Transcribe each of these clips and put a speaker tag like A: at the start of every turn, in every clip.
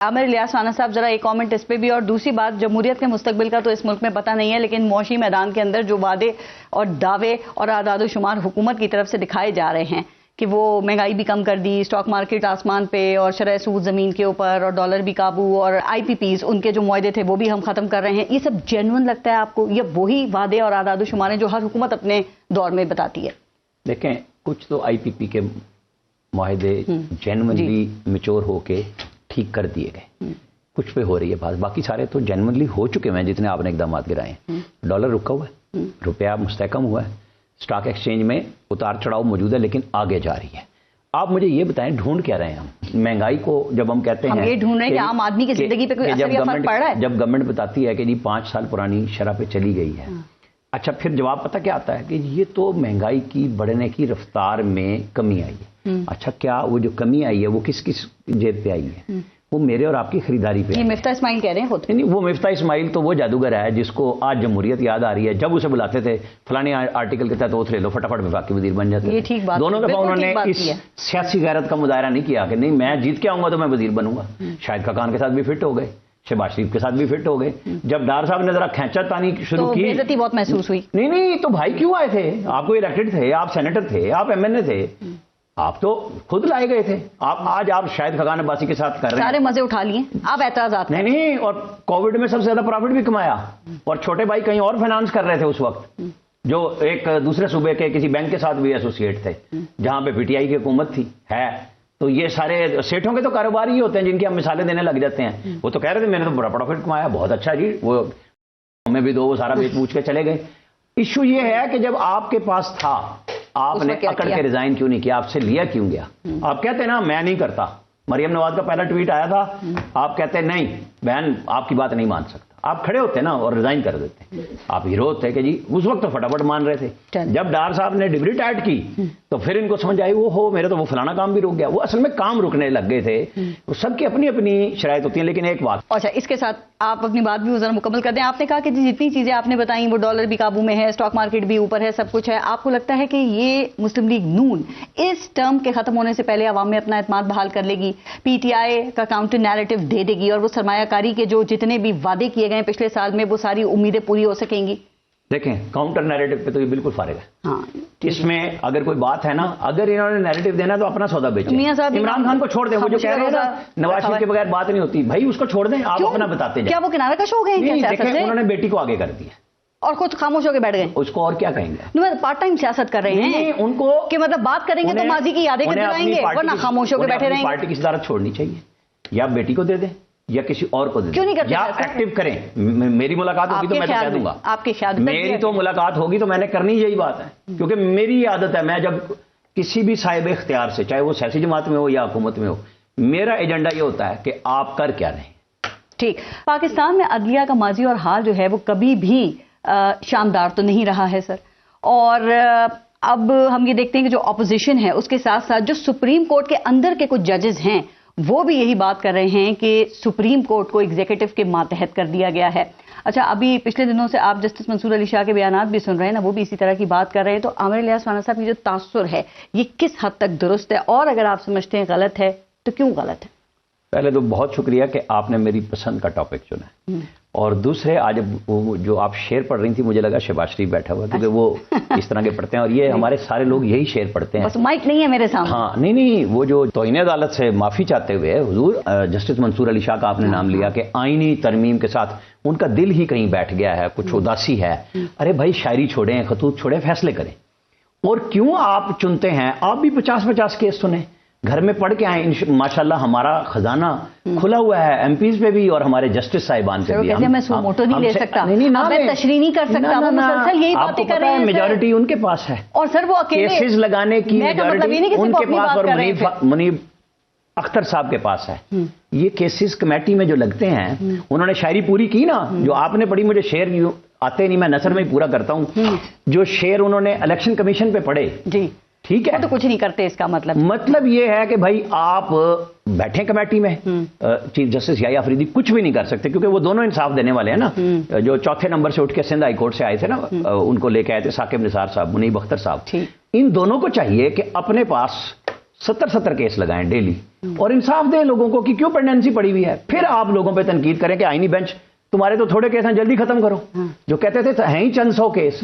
A: عامر الیاس رانا صاحب ذرا ایک کامنٹ اس پہ بھی، اور دوسری بات جمہوریت کے مستقبل کا تو اس ملک میں پتہ نہیں ہے، لیکن معاشی میدان کے اندر جو وعدے اور دعوے اور اعداد و شمار حکومت کی طرف سے دکھائے جا رہے ہیں کہ وہ مہنگائی بھی کم کر دی، اسٹاک مارکیٹ آسمان پہ اور شرح سود زمین کے اوپر اور ڈالر بھی قابو، اور آئی پی پیز ان کے جو معاہدے تھے وہ بھی ہم ختم کر رہے ہیں، یہ سب جینون لگتا ہے آپ کو؟ یہ وہی وعدے اور اعداد و شمار ہیں جو ہر حکومت اپنے دور میں بتاتی ہے؟
B: دیکھیں، کچھ تو آئی پی پی کے معاہدے جینونلی میچور ہو کے ٹھیک کر دیے گئے، کچھ پہ ہو رہی ہے بات، باقی سارے تو جینونلی ہو چکے ہیں جتنے آپ نے اقدامات گرائے ہیں۔ ڈالر رکا ہوا ہے، روپیہ مستحکم ہوا ہے، اسٹاک ایکسچینج میں اتار چڑھاؤ موجود ہے لیکن آگے جا رہی ہے۔ آپ مجھے یہ بتائیں ڈھونڈ کیا رہے ہیں ہم؟ مہنگائی کو جب ہم کہتے ہیں،
A: ہم یہ ڈھونڈ رہے ہیں کہ عام آدمی کی زندگی پہ کوئی اثر یا فرق پڑ رہا ہے؟
B: جب گورنمنٹ بتاتی ہے کہ جی 5 سال پرانی شرح پہ چلی گئی ہے، اچھا پھر جواب پتہ کیا آتا ہے کہ یہ تو مہنگائی کی بڑھنے کی رفتار میں کمی آئی ہے۔ اچھا کیا وہ جو کمی آئی ہے وہ کس کس جیب پہ آئی ہے؟ وہ میرے اور آپ کی خریداری پہ۔
A: یہ مفتاح اسماعیل کہہ رہے ہیں خود؟
B: نہیں، وہ مفتاح اسماعیل تو وہ جادوگر ہے جس کو آج جمہوریت یاد آ رہی ہے، جب اسے بلاتے تھے فلانی آرٹیکل کے تحت اوتھ لے لو، فٹافٹ وفاقی وزیر بن جاتے
A: یہ ٹھیک بات،
B: دونوں دفعہ انہوں نے اس سیاسی غیرت کا مظاہرہ نہیں کیا کہ نہیں میں جیت کے آؤں گا تو میں وزیر بنوں گا۔ شاہد خاقان کے ساتھ بھی فٹ ہو گئے، شہباز شریف کے ساتھ بھی فٹ ہو گئے۔ جب ڈار صاحب نے ذرا کھینچا تانی شروع کی،
A: بےعزتی بہت محسوس ہوئی۔
B: نہیں تو بھائی کیوں آئے تھے؟ آپ کو الیکٹڈ تھے، آپ سینیٹر تھے، آپ ایم این اے تھے، آپ تو خود لائے گئے تھے۔ آج آپ شاہد خاقان عباسی کے ساتھ کر رہے ہیں،
A: سارے مزے اٹھا لیے آپ اعتراضات؟
B: نہیں، اور کووڈ میں سب سے زیادہ پروفٹ بھی کمایا، اور چھوٹے بھائی کہیں اور فائنانس کر رہے تھے اس وقت، جو ایک دوسرے صوبے کے کسی بینک کے ساتھ بھی ایسوسیٹ تھے جہاں پہ پی ٹی آئی کی حکومت تھی ہے۔ تو یہ سارے سیٹھوں کے تو کاروبار ہی ہوتے ہیں جن کی ہم مثالیں دینے لگ جاتے ہیں۔ وہ تو کہہ رہے تھے میں نے تو بڑا پروفٹ کمایا، بہت اچھا جی، وہ ہمیں بھی دو، وہ سارا بیچ پوچھ کے چلے گئے۔ ایشو یہ ہے کہ جب آپ کے پاس تھا آپ نے اکڑ کے ریزائن کیوں نہیں کیا؟ آپ سے لیا کیوں گیا؟ آپ کہتے ہیں نا میں نہیں کرتا، مریم نواز کا پہلا ٹویٹ آیا تھا، آپ کہتے ہیں نہیں بہن آپ کی بات نہیں مان سکتا، آپ کھڑے ہوتے نا اور ریزائن کر دیتے، آپ ہیرو ہوتے کہ جی اس وقت تو فٹافٹ مان رہے تھے۔ جب ڈار صاحب نے ڈگری ٹائٹ کی تو پھر ان کو سمجھ آئی وہ ہو میرے تو وہ فلانا کام بھی رک گیا۔ وہ اصل میں کام رکنے لگ گئے تھے، وہ سب کی اپنی اپنی شرائط ہوتی ہیں۔ لیکن ایک بات،
A: اچھا اس کے ساتھ آپ اپنی بات بھی ذرا مکمل کر دیں۔ آپ نے کہا کہ جتنی چیزیں آپ نے بتائیں وہ ڈالر بھی قابو میں ہے، اسٹاک مارکیٹ بھی اوپر ہے، سب کچھ ہے، آپ کو لگتا ہے کہ یہ مسلم لیگ نون اس ٹرم کے ختم ہونے سے پہلے عوام میں اپنا اعتماد بحال کر لے گی، پی ٹی آئی کا کاؤنٹر نیریٹو دے دے گی، اور وہ سرمایہ کاری کے جو جتنے بھی وعدے کیے گئے پچھلے سال میں وہ ساری امیدیں پوری ہو سکیں گی؟
B: دیکھیں کاؤنٹر نیریٹو پہ تو یہ بالکل فارغ ہے۔ ہاں اس میں اگر کوئی بات ہے نا، اگر انہوں نے نیریٹو دینا تو اپنا سودا بیچیں۔ عمران خان کو چھوڑ دیں، وہ جو کہہ رہے ہیں نا نواز شریف کے بغیر بات نہیں ہوتی، بھائی اس کو چھوڑ دیں، آپ اپنا بتاتے جائیں۔
A: کیا وہ کنارہ کش ہو گئے ہیں؟
B: دیکھیں انہوں نے بیٹی کو آگے کر دیا
A: اور خود خاموش ہو کے بیٹھ گئے،
B: اس کو اور کیا کہیں گے؟
A: پارٹ ٹائم سیاست کر رہے ہیں ان کو کہ مطلب بات کریں گے تو ماضی کی یادیں دلائیں گے، ورنہ خاموش ہو کے بیٹھے رہیں گے۔
B: پارٹی کی صدارت چھوڑنی چاہیے، یا بیٹی کو دے دیں یا کسی اور کو دے دیں،
A: کیوں نہیں کرتے؟
B: یا ایکٹیو کریں۔ میری ملاقات ہوگی تو میں تو کہہ دوں گا،
A: آپ کے خیال
B: میری تو ملاقات ہوگی تو میں نے کرنی یہی بات ہے، کیونکہ میری عادت ہے میں جب کسی بھی صاحب اختیار سے، چاہے وہ سیاسی جماعت میں ہو یا حکومت میں ہو، میرا ایجنڈا یہ ہوتا ہے کہ آپ کر کیا رہے ہیں۔
A: ٹھیک، پاکستان میں عدلیہ کا ماضی اور حال جو ہے وہ کبھی بھی شاندار تو نہیں رہا ہے سر، اور اب ہم یہ دیکھتے ہیں کہ جو اپوزیشن ہے اس کے ساتھ ساتھ جو سپریم کورٹ کے اندر کے کچھ ججز ہیں وہ بھی یہی بات کر رہے ہیں کہ سپریم کورٹ کو ایگزیکٹو کے ماتحت کر دیا گیا ہے۔ اچھا ابھی پچھلے دنوں سے آپ جسٹس منصور علی شاہ کے بیانات بھی سن رہے ہیں نا، وہ بھی اسی طرح کی بات کر رہے ہیں۔ تو عامر الیاس رانا صاحب یہ جو تاثر ہے یہ کس حد تک درست ہے، اور اگر آپ سمجھتے ہیں غلط ہے تو کیوں غلط ہے؟
B: پہلے تو بہت شکریہ کہ آپ نے میری پسند کا ٹاپک چنا، اور دوسرے آج جو آپ شعر پڑھ رہی تھی مجھے لگا شہباز شریف بیٹھا ہوا، کیونکہ وہ اس طرح کے پڑھتے ہیں اور یہ ہمارے سارے لوگ یہی شعر پڑھتے ہیں۔
A: بس مائک نہیں ہے میرے سامنے۔
B: ہاں نہیں، وہ جو توہین عدالت سے معافی چاہتے ہوئے حضور جسٹس منصور علی شاہ کا آپ نے نام لیا کہ آئینی ترمیم کے ساتھ ان کا دل ہی کہیں بیٹھ گیا ہے، کچھ اداسی ہے۔ ارے بھائی شاعری چھوڑیں، خطوط چھوڑیں، فیصلے کریں۔ اور کیوں آپ چنتے ہیں؟ آپ بھی 50 کیس سنیں، گھر میں پڑھ کے آئیں۔ ماشاءاللہ ہمارا خزانہ کھلا ہوا ہے ایم پیز پہ بھی اور ہمارے جسٹس صاحبان پہ بھی۔
A: میں سو موٹو نہیں لے سکتا، میں تشریح نہیں کر سکتا، وہ مسلسل یہی باتیں کر رہے ہیں۔
B: میجورٹی ان کے پاس ہے،
A: اور سر وہ اکیلے
B: کیسز لگانے کی میجورٹی ان کے پاس، اور منیب اختر صاحب کے پاس ہے۔ یہ کیسز کمیٹی میں جو لگتے ہیں، انہوں نے شاعری پوری کی نا جو آپ نے پڑھی، مجھے شعر آتے نہیں، میں نثر میں ہی پورا کرتا ہوں۔ جو شعر انہوں نے الیکشن کمیشن پہ پڑھے، جی ٹھیک ہے،
A: تو کچھ نہیں کرتے۔ اس کا
B: مطلب یہ ہے کہ بھائی آپ بیٹھیں کمیٹی میں، چیف جسٹس یحییٰ آفریدی کچھ بھی نہیں کر سکتے کیونکہ وہ دونوں انصاف دینے والے ہیں نا۔ جو چوتھے نمبر سے اٹھ کے سندھ ہائی کورٹ سے آئے تھے نا، ان کو لے کے آئے تھے ثاقب نثار صاحب، منیب اختر صاحب، ان دونوں کو چاہیے کہ اپنے پاس 70 केस लगाएं डेली और इंसाफ दें लोगों को कि क्यों पेंडेंसी पड़ी हुई है। फिर आप लोगों पे तनकीद करें कि आईनी बेंच तुम्हारे तो थोड़े केस हैं, जल्दी खत्म करो। जो कहते थे हैं ही चंद 100 केस,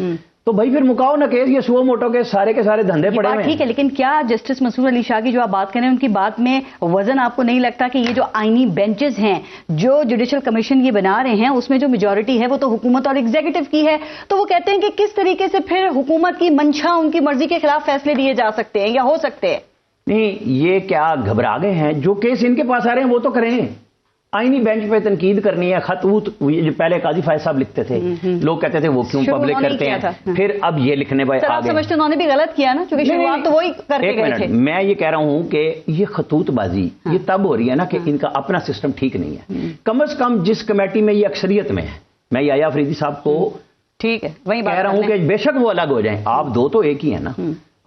B: तो भाई फिर मुकाओ ना केस, ये सुओ मोटो के सारे धंधे पड़े हुए हैं।
A: ठीक है, लेकिन क्या जस्टिस मंसूर अली शाह की जो आप बात करें उनकी बात में वजन आपको नहीं लगता कि ये जो आईनी बेंचेस हैं, जो जुडिशल कमीशन ये बना रहे हैं, उसमें जो मेजॉरिटी है वो तो हुकूमत और एग्जीक्यूटिव की है, तो वो कहते हैं कि किस तरीके से फिर हुकूमत की मंशा, उनकी मर्जी के खिलाफ फैसले दिए जा सकते हैं या हो सकते हैं?
B: नहीं, ये क्या घबरा गए हैं? जो केस इनके पास आ रहे हैं वो तो करें। आईनी बेंच पे तनकीद करनी है, खतूत जो पहले काजी फायद साहब लिखते थे, लोग कहते थे वो क्यों पब्लिक करते हैं, फिर अब ये लिखने पर
A: आ गए। समझते उन्होंने भी गलत किया ना, क्योंकि शुरुआत तो वही करके गए थे।
B: मैं ये कह रहा हूं कि ये खतूतबाजी ये तब हो रही है ना कि इनका अपना सिस्टम ठीक नहीं है। कम से कम जिस कमेटी में ये अक्सरियत में है, मैं याया अफरीदी साहब को
A: ठीक है वही
B: कह रहा हूं कि बेशक वो अलग हो जाएं, आप दो तो एक ही है ना,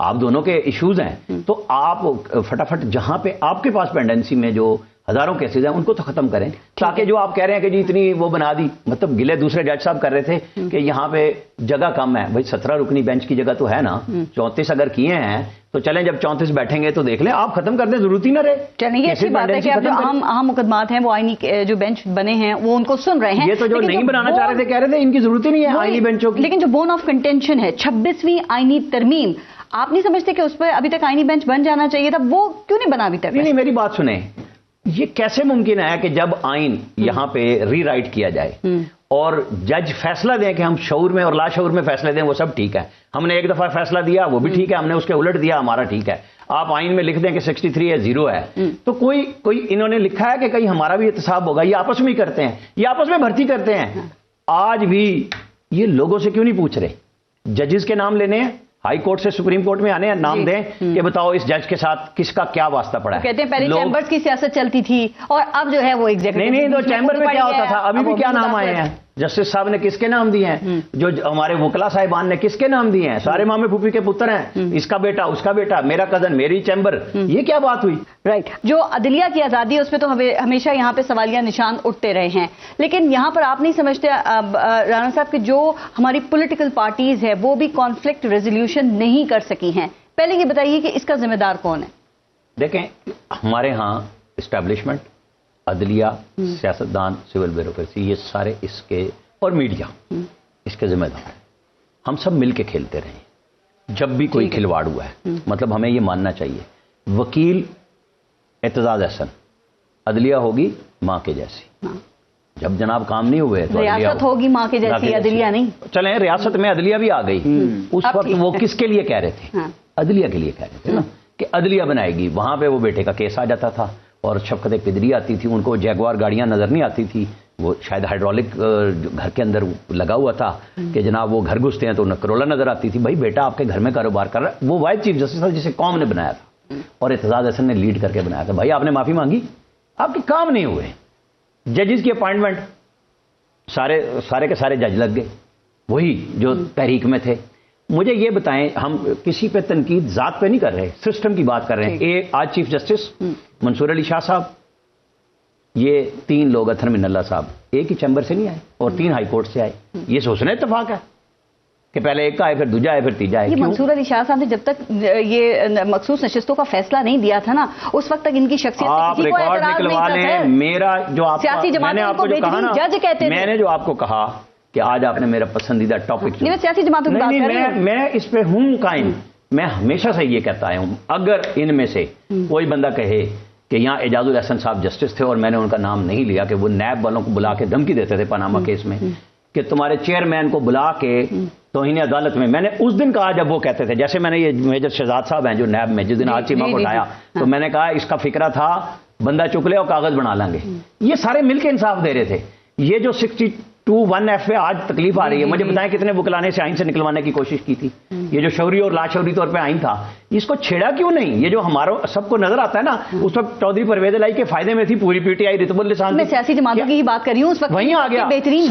B: आप दोनों के इश्यूज हैं, तो आप फटाफट जहां पे आपके पास पेंडेंसी में जो हजारों केसेज हैं उनको तो खत्म करें, ताकि जो आप कह रहे हैं कि जी इतनी वो बना दी, मतलब गिले दूसरे जज साहब कर रहे थे कि यहाँ पे जगह कम है। भाई 17 रुकनी बेंच की जगह तो है ना, 34 अगर किए हैं तो चलें, जब 34 बैठेंगे तो देख लें, आप खत्म कर दें, जरूरत ही ना रहे।
A: चलिए ये अच्छी बात है कि अब जो अहम मुकदमात हैं वो आईनी जो बेंच बने हैं वो उनको सुन रहे हैं।
B: ये तो जो नहीं बनाना चाह रहे थे, कह रहे थे इनकी जरूरत ही नहीं है आईनी बेंचों की।
A: लेकिन जो बोन ऑफ कंटेंशन है 26वीं आईनी तरमीम, आप नहीं समझते कि उस पर अभी तक आईनी बेंच बन जाना चाहिए था? वो क्यों नहीं बना अभी तक?
B: नहीं, मेरी बात सुने, ये कैसे मुमकिन है कि जब आइन यहां पे रीराइट किया जाए और जज फैसला दें कि हम शऊर में और लाशऊर में फैसले दें, वो सब ठीक है, हमने एक दफा फैसला दिया वो भी ठीक है, हमने उसके उलट दिया हमारा ठीक है, आप आइन में लिख दें कि 63 है 0 है, तो कोई इन्होंने लिखा है कि कहीं हमारा भी एहतसाब होगा? ये आपस में ही करते हैं, ये आपस में भर्ती करते हैं। आज भी ये लोगों से क्यों नहीं पूछ रहे? जजेस के नाम लेने हैं, हाई कोर्ट से सुप्रीम कोर्ट में आने हैं, नाम दें कि बताओ इस जज के साथ किसका क्या वास्ता पड़ा है।
A: कहते हैं पहले चैम्बर्स की सियासत चलती थी और अब जो है वो एग्जीक्यूटिव।
B: नहीं, तो चैम्बर में क्या होता था, अभी भी क्या नाम आए हैं? जस्टिस साहब ने किसके नाम दिए हैं? जो हमारे वकला साहिबान ने किसके नाम दिए हैं? सारे मामे फूफी के पुत्र हैं, इसका बेटा उसका बेटा, मेरा कजन मेरी चैम्बर। ये क्या बात हुई?
A: राइट। जो अदलिया की आजादी है उस पर तो हमेशा यहाँ पे सवालिया निशान उठते रहे हैं, लेकिन यहाँ पर आप नहीं समझते राणा साहब कि जो हमारी पॉलिटिकल पार्टीज है वो भी कॉन्फ्लिक्ट रेजोल्यूशन नहीं कर सकी हैं? पहले ये बताइए कि इसका जिम्मेदार कौन है?
B: देखें, हमारे यहाँ एस्टैब्लिशमेंट, अदलिया, सियासतदान, सिविल ब्यूरोक्रेसी, ये सारे इसके, और मीडिया इसके जिम्मेदार हैं। हम सब मिलके खेलते रहे। जब भी कोई खिलवाड़ हुआ है, मतलब हमें ये मानना चाहिए, वकील एतजाज अहसन, अदलिया होगी माँ के जैसी। जब जनाब काम नहीं हुए तो
A: रियासत होगी माँ के जैसी, अदलिया नहीं।
B: चलें, रियासत में अदलिया भी आ गई। उस वक्त वो किसके लिए कह रहे थे? अदलिया के लिए कह रहे थे ना, कि अदलिया बनाएगी। वहां पे वो बेटे का केस आ जाता था और शफकत पिदरी आती थी, उनको जैगवार गाड़ियां नजर नहीं आती थी, वो शायद हाइड्रोलिक घर के अंदर लगा हुआ था कि जनाब वो घर घुसते हैं तो करोला नजर आती थी। भाई बेटा आपके घर में कारोबार कर रहा है। वो वाइस चीफ जस्टिस था जिसे कौम ने बनाया था और एतजाज अहसन ने लीड करके बनाया था। भाई आपने माफी मांगी, आपके काम नहीं हुए। जजेस की अपॉइंटमेंट सारे के सारे जज लग गए, वही जो तहरीक में थे। मुझे ये बताएं, हम किसी पे तनकीद जात पे नहीं कर रहे, सिस्टम की बात कर रहे हैं। आज चीफ जस्टिस मंसूर अली शाह साहब, ये 3 लोग, अथर मिन्नल्ला साहब, एक ही चैम्बर से नहीं आए और 3 हाई कोर्ट से आए। ये सोचने इत्तेफाक है कि पहले एक का आए, फिर दूजा आए, फिर तीजा आए।
A: मंसूर अली शाह साहब ने जब तक ये मखसूस नशिस्तों का फैसला नहीं दिया था ना, उस वक्त तक इनकी शख्सियत
B: आप रिकॉर्ड निकलवा लें। मेरा जो मैंने आपको जो कहा ना, मैंने जो आपको कहा कि आज आपने मेरा पसंदीदा टॉपिक चुना।
A: सियासी जमातों की बात कर रही हूं।
B: मैं इस पे हूं कायम। मैं हमेशा से ये कहता आया हूं, अगर इनमें से कोई बंदा कहे कि यहाँ एजाजुल अहसन साहब जस्टिस थे और मैंने उनका नाम नहीं लिया, कि वो नैब वालों को बुला के धमकी देते थे पनामा केस में कि तुम्हारे चेयरमैन को बुला के तौहीन अदालत में, मैंने उस दिन कहा जब वो कहते थे, जैसे मैंने ये मेजर शहजाद साहब हैं जो नैब में, जिस दिन आज चीमा को उठाया, तो मैंने कहा इसका फिक्रा था बंदा चुक ले और कागज बना लेंगे। ये सारे मिलकर इंसाफ दे रहे थे। ये जो 62(1)(f) पे आज तकलीफ आ रही है, मुझे बताएं कितने वकलाने से आइन से निकलवाने की कोशिश की थी। ये जो शौरी और लाशौरी तौर पे आइन था, इसको छेड़ा क्यों नहीं? ये जो हमारा सबको नजर आता है ना, उस वक्त चौधरी परवेज इलाही के फायदे में थी पूरी पीटीआई, रितबुल लिसान।
A: मैं सियासी जमातों की ही बात कर रही हूँ, उस वक्त
B: वहीं आ गया,
A: बेहतरीन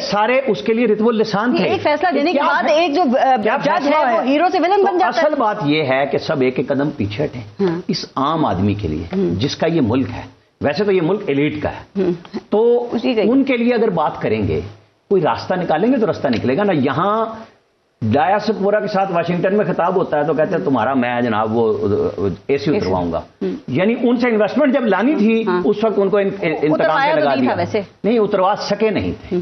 B: सारे उसके लिए रितबुल लिसान थे।
A: एक फैसला देने के बाद एक जो जज है वो हीरो से विलन बन जाता है।
B: असल बात यह है कि सब एक एक कदम पीछे हटे इस आम आदमी के लिए, जिसका ये मुल्क है। वैसे तो ये मुल्क एलीट का है, तो उनके लिए अगर बात करेंगे, कोई रास्ता निकालेंगे तो रास्ता निकलेगा ना। यहां डायस्पोरा के साथ वाशिंगटन में खिताब होता है तो कहते हैं तुम्हारा मैं जनाब वो एसी उतरवाऊंगा। यानी उनसे इन्वेस्टमेंट जब लानी थी उस वक्त उनको इंतकाम पे लगा दिया।
A: वैसे
B: नहीं उतरवा सके नहीं थे।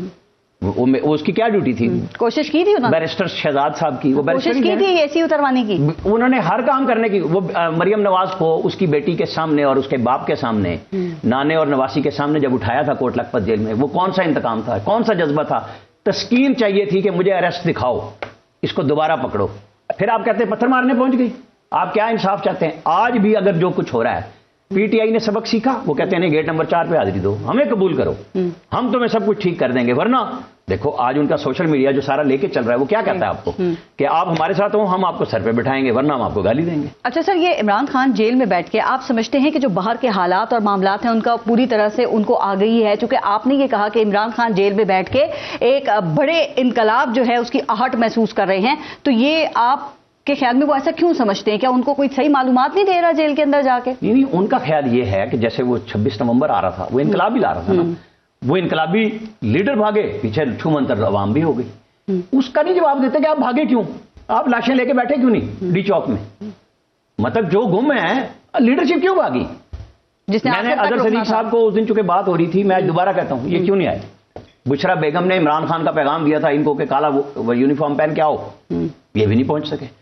B: वो उसकी क्या ड्यूटी थी?
A: कोशिश की थी उन्होंने,
B: बैरिस्टर शहजाद साहब की, वो
A: कोशिश की थी एसी उतरवाने की।
B: उन्होंने हर काम करने की। वो मरियम नवाज को उसकी बेटी के सामने और उसके बाप के सामने, नाने और नवासी के सामने जब उठाया था कोट लखपत जेल में, वो कौन सा इंतकाम था, कौन सा जज्बा था? तस्कीन चाहिए थी कि मुझे अरेस्ट दिखाओ, इसको दोबारा पकड़ो। फिर आप कहते हैं पत्थर मारने पहुंच गई। आप क्या इंसाफ चाहते हैं? आज भी अगर जो कुछ हो रहा है, पीटीआई ने सबक सीखा, वो कहते हैं नहीं गेट नंबर 4 पे हाजिरी दो, हमें कबूल करो, हम तुम्हें सब कुछ ठीक कर देंगे। वरना देखो आज उनका सोशल मीडिया जो सारा लेके चल रहा है, वो क्या कहता है आपको कि आप हमारे साथ हो, हम आपको सर पे बिठाएंगे, वरना हम आपको गाली देंगे।
A: अच्छा सर, ये इमरान खान जेल में बैठ के आप समझते हैं कि जो बाहर के हालात और मामलात हैं उनका पूरी तरह से उनको आ गई है? चूंकि आपने ये कहा कि इमरान खान जेल में बैठ के एक बड़े इनकलाब जो है उसकी आहट महसूस कर रहे हैं, तो ये आप के ख्याल में वो ऐसा क्यों समझते हैं? क्या उनको कोई सही मालूमात नहीं दे रहा जेल के अंदर जाके?
B: नहीं, उनका ख्याल ये है कि जैसे वो 26 नवंबर आ रहा था, वो इनकलाब भी ला रहा था ना, वो इनकलाबी लीडर भागे, पीछे छूमंतर अवाम भी हो गई। उसका नहीं जवाब देते कि आप भागे क्यों, आप लाशें लेके बैठे क्यों नहीं डी चौक में? मतलब जो गुम है, लीडरशिप क्यों भागी? मैंने अजहर सदीक साहब को उस दिन चूंकि बात हो रही थी, मैं आज दोबारा कहता हूं, ये क्यों नहीं आए? बुशरा बेगम ने इमरान खान का पैगाम दिया था इनको कि काला वो यूनिफॉर्म पहन के आओ, ये भी नहीं पहुंच सके।